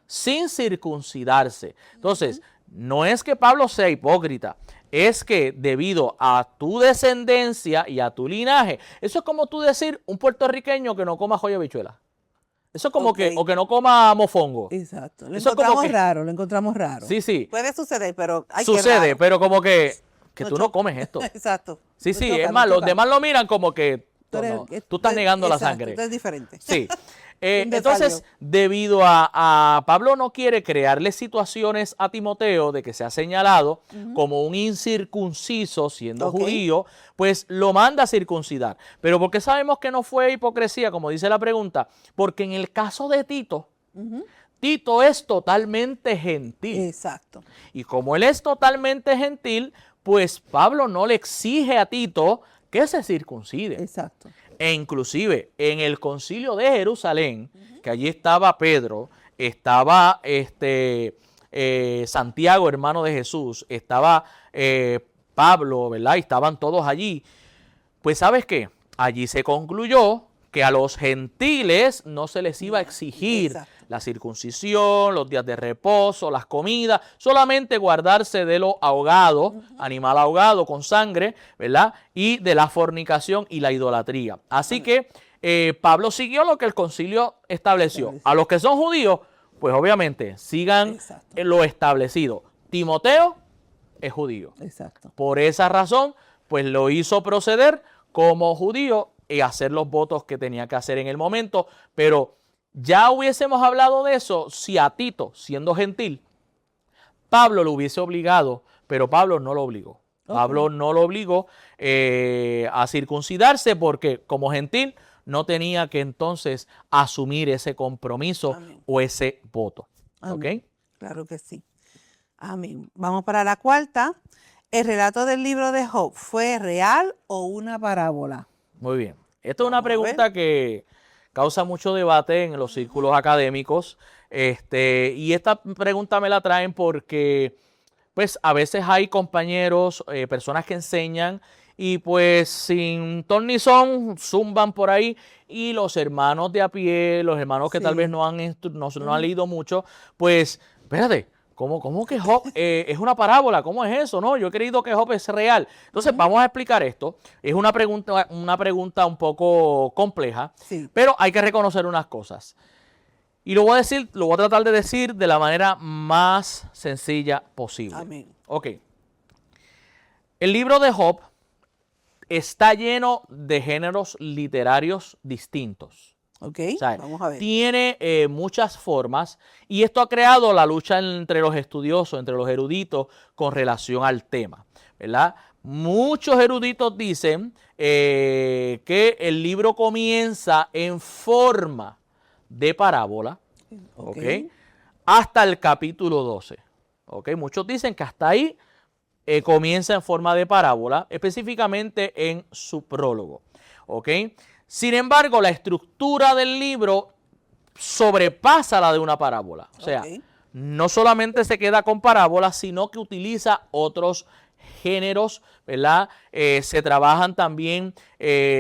sin circuncidarse. Entonces, no es que Pablo sea hipócrita, es que debido a tu descendencia y a tu linaje, eso es como tú decir un puertorriqueño que no coma joya habichuela. Eso es como que, o que no coma mofongo. Exacto. Lo encontramos raro. Sí. Puede suceder, pero sucede, pero como que tú no comes esto. Exacto. Sí, es más, los demás lo miran como que tú estás negando la sangre. Tú eres diferente. Sí. Entonces, debido a Pablo no quiere crearle situaciones a Timoteo de que sea señalado como un incircunciso siendo judío, pues lo manda a circuncidar. Pero ¿por qué sabemos que no fue hipocresía, como dice la pregunta? Porque en el caso de Tito, Tito es totalmente gentil. Exacto. Y como él es totalmente gentil, pues Pablo no le exige a Tito que se circuncide. Exacto. E inclusive en el concilio de Jerusalén, que allí estaba Pedro, estaba Santiago, hermano de Jesús, estaba Pablo, ¿verdad? Y estaban todos allí. Pues ¿sabes qué? Allí se concluyó que a los gentiles no se les iba a exigir la circuncisión, los días de reposo, las comidas, solamente guardarse de lo ahogado, animal ahogado con sangre, ¿verdad? Y de la fornicación y la idolatría. Así que Pablo siguió lo que el concilio estableció. A los que son judíos, pues obviamente sigan lo establecido. Timoteo es judío. Exacto. Por esa razón, pues lo hizo proceder como judío y hacer los votos que tenía que hacer en el momento, pero ya hubiésemos hablado de eso si a Tito, siendo gentil, Pablo lo hubiese obligado, pero Pablo no lo obligó. Pablo no lo obligó a circuncidarse porque como gentil no tenía que entonces asumir ese compromiso o ese voto. ¿Ok? Claro que sí. Amén. Vamos para la cuarta. ¿El relato del libro de Job fue real o una parábola? Muy bien. Esta es una pregunta que causa mucho debate en los círculos académicos. Y esta pregunta me la traen porque pues a veces hay compañeros, personas que enseñan y pues sin ton ni son zumban por ahí y los hermanos de a pie, los hermanos que tal vez no han leído mucho, pues espérate. ¿Cómo que Job es una parábola? ¿Cómo es eso? No, yo he creído que Job es real. Entonces, vamos a explicar esto. Es una pregunta un poco compleja, pero hay que reconocer unas cosas. Y lo voy a tratar de decir de la manera más sencilla posible. Amén. Ok. El libro de Job está lleno de géneros literarios distintos. Ok, O sea, vamos a ver. tiene muchas formas y esto ha creado la lucha entre los estudiosos, entre los eruditos con relación al tema, ¿verdad? Muchos eruditos dicen que el libro comienza en forma de parábola, ¿ok? Hasta el capítulo 12. ¿Ok? Muchos dicen que hasta ahí comienza en forma de parábola, específicamente en su prólogo. ¿Ok? Sin embargo, la estructura del libro sobrepasa la de una parábola. O sea, no solamente se queda con parábolas, sino que utiliza otros géneros, ¿verdad? Se trabajan también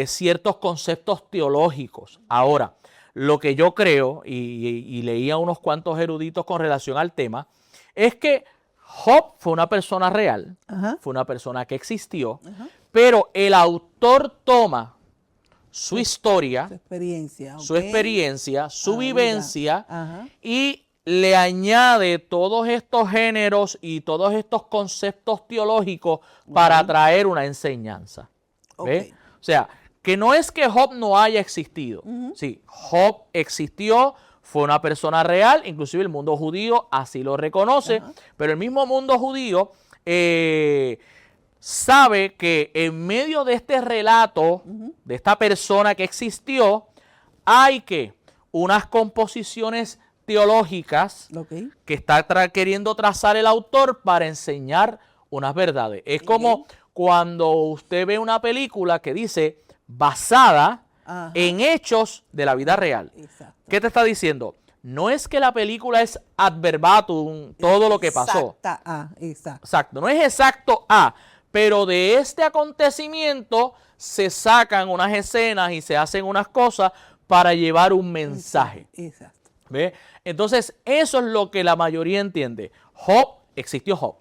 ciertos conceptos teológicos. Ahora, lo que yo creo, y leía unos cuantos eruditos con relación al tema, es que Job fue una persona real, fue una persona que existió, pero el autor toma su historia, su experiencia, su vivencia, y le añade todos estos géneros y todos estos conceptos teológicos para traer una enseñanza. ¿Ve? O sea, que no es que Job no haya existido. Sí, Job existió, fue una persona real, inclusive el mundo judío así lo reconoce, pero el mismo mundo judío sabe que en medio de este relato, de esta persona que existió, hay que unas composiciones teológicas que está queriendo trazar el autor para enseñar unas verdades. Es como cuando usted ve una película que dice basada en hechos de la vida real. ¿Qué te está diciendo? No es que la película es ad verbatim, todo lo que pasó. Exacto, no es exacto a, pero de este acontecimiento se sacan unas escenas y se hacen unas cosas para llevar un mensaje. ¿Ve? Entonces, eso es lo que la mayoría entiende. Job, existió Job.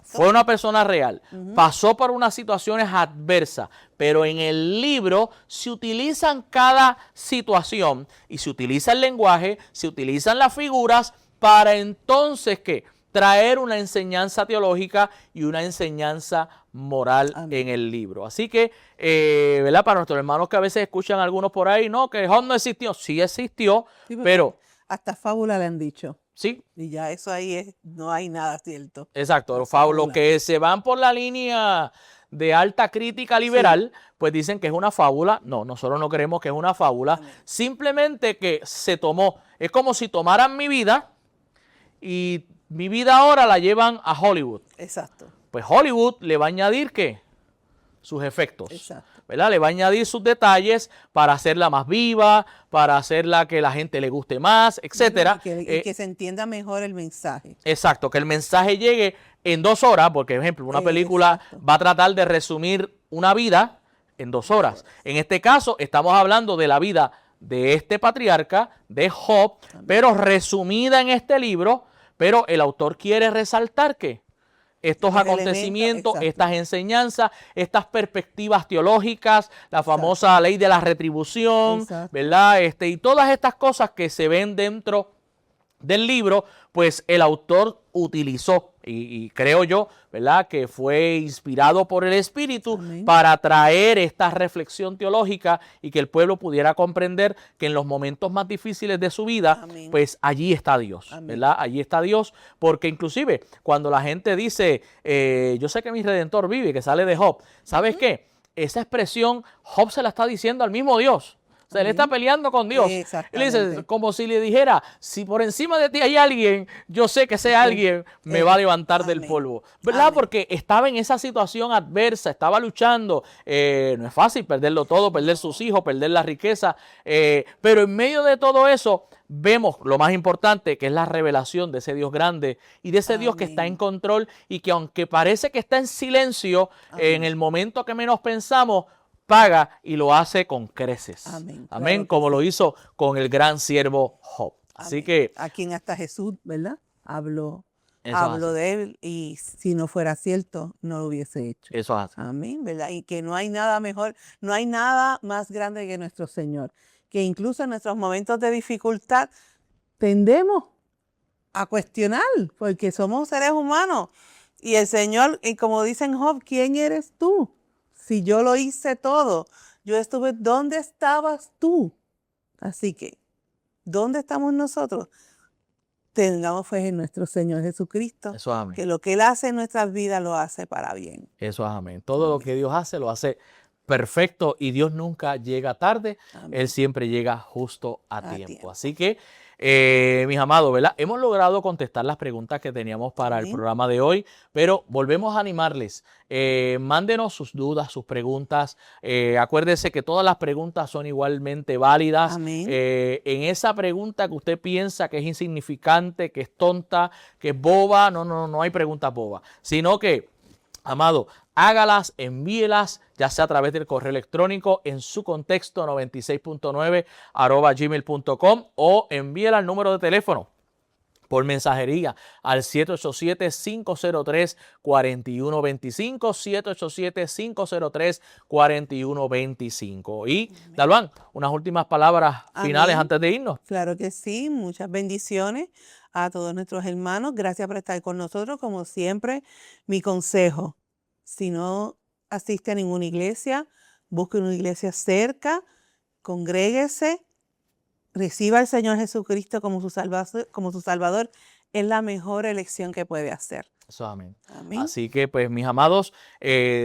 Fue una persona real. Pasó por unas situaciones adversas, pero en el libro se utilizan cada situación y se utiliza el lenguaje, se utilizan las figuras para entonces ¿qué? Traer una enseñanza teológica y una enseñanza moral en el libro. Así que, ¿verdad? Para nuestros hermanos que a veces escuchan algunos por ahí, no, que Job no existió. Sí existió, pero... Hasta fábula le han dicho. Sí. Y ya eso ahí no hay nada cierto. Exacto. Los que se van por la línea de alta crítica liberal, pues dicen que es una fábula. No, nosotros no creemos que es una fábula. Simplemente que se tomó. Es como si tomaran mi vida y mi vida ahora la llevan a Hollywood. Exacto. Pues Hollywood le va a añadir ¿qué? Sus efectos. Exacto. ¿Verdad? Le va a añadir sus detalles para hacerla más viva, para hacerla que la gente le guste más, etcétera. Y que se entienda mejor el mensaje. Exacto, que el mensaje llegue en 2 horas, porque, por ejemplo, una película va a tratar de resumir una vida en 2 horas. En este caso, estamos hablando de la vida de este patriarca, de Job, pero resumida en este libro, pero el autor quiere resaltar que estos acontecimientos, estas enseñanzas, estas perspectivas teológicas, la famosa ley de la retribución, ¿verdad? Y todas estas cosas que se ven dentro del libro, pues el autor utilizó y creo yo, ¿verdad?, que fue inspirado por el Espíritu para traer esta reflexión teológica y que el pueblo pudiera comprender que en los momentos más difíciles de su vida, pues allí está Dios, ¿verdad? Allí está Dios, porque inclusive cuando la gente dice, yo sé que mi Redentor vive, que sale de Job, ¿sabes qué? Esa expresión Job se la está diciendo al mismo Dios. O sea, él está peleando con Dios. Él dice, como si le dijera, si por encima de ti hay alguien, yo sé que ese alguien me va a levantar del polvo. ¿Verdad? Porque estaba en esa situación adversa, estaba luchando. No es fácil perderlo todo, perder sus hijos, perder la riqueza. Pero en medio de todo eso, vemos lo más importante, que es la revelación de ese Dios grande y de ese Dios que está en control y que aunque parece que está en silencio, en el momento que menos pensamos, paga y lo hace con creces. Amén. Claro, como lo hizo con el gran siervo Job. Así que... A quien hasta Jesús, ¿verdad? Habló de él y si no fuera cierto, no lo hubiese hecho. Eso es así. Amén, ¿verdad? Y que no hay nada mejor, no hay nada más grande que nuestro Señor. Que incluso en nuestros momentos de dificultad tendemos a cuestionar, porque somos seres humanos. Y el Señor, y como dicen Job, ¿quién eres tú? Si yo lo hice todo, yo estuve, ¿dónde estabas tú? Así que, ¿dónde estamos nosotros? Tengamos fe en nuestro Señor Jesucristo. Eso es amén. Que lo que Él hace en nuestras vidas lo hace para bien. Eso es amén. Todo lo que Dios hace lo hace perfecto y Dios nunca llega tarde. Amén. Él siempre llega justo a tiempo. Así que, mis amados, ¿verdad? Hemos logrado contestar las preguntas que teníamos para el programa de hoy, pero volvemos a animarles. Mándenos sus dudas, sus preguntas. Acuérdese que todas las preguntas son igualmente válidas. Amén. En esa pregunta que usted piensa que es insignificante, que es tonta, que es boba, no hay preguntas bobas, sino que, amado, hágalas, envíelas, ya sea a través del correo electrónico en su contexto 96.9 @gmail.com o envíela al número de teléfono por mensajería al 787-503-4125, 787-503-4125. Y, Dalvan, unas últimas palabras finales antes de irnos. Claro que sí, muchas bendiciones a todos nuestros hermanos. Gracias por estar con nosotros. Como siempre, mi consejo, si no asiste a ninguna iglesia, busque una iglesia cerca, congréguese, reciba al Señor Jesucristo como su Salvador. Es la mejor elección que puede hacer. Eso, amén. Amén. Así que, pues, mis amados,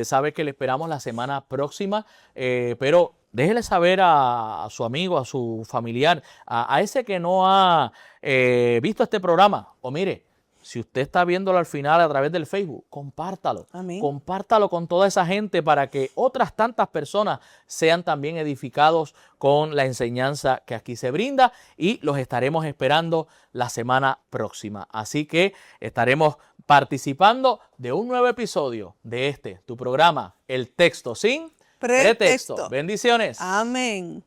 sabe que le esperamos la semana próxima, pero déjele saber a su amigo, a su familiar, a ese que no ha visto este programa, o mire, si usted está viéndolo al final a través del Facebook, compártalo. Amén. Compártalo con toda esa gente para que otras tantas personas sean también edificados con la enseñanza que aquí se brinda, y los estaremos esperando la semana próxima. Así que estaremos participando de un nuevo episodio de tu programa, El Texto Sin Pretexto. Bendiciones. Amén.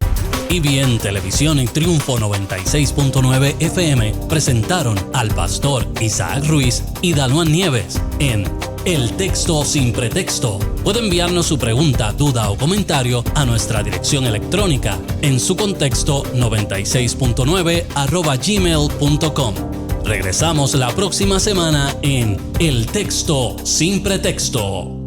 EBN Televisión y Triunfo 96.9 FM presentaron al pastor Isaac Ruiz y Dalvan Nieves en El Texto Sin Pretexto. Puede enviarnos su pregunta, duda o comentario a nuestra dirección electrónica en su contexto 96.9 @gmail.com. Regresamos la próxima semana en El Texto Sin Pretexto.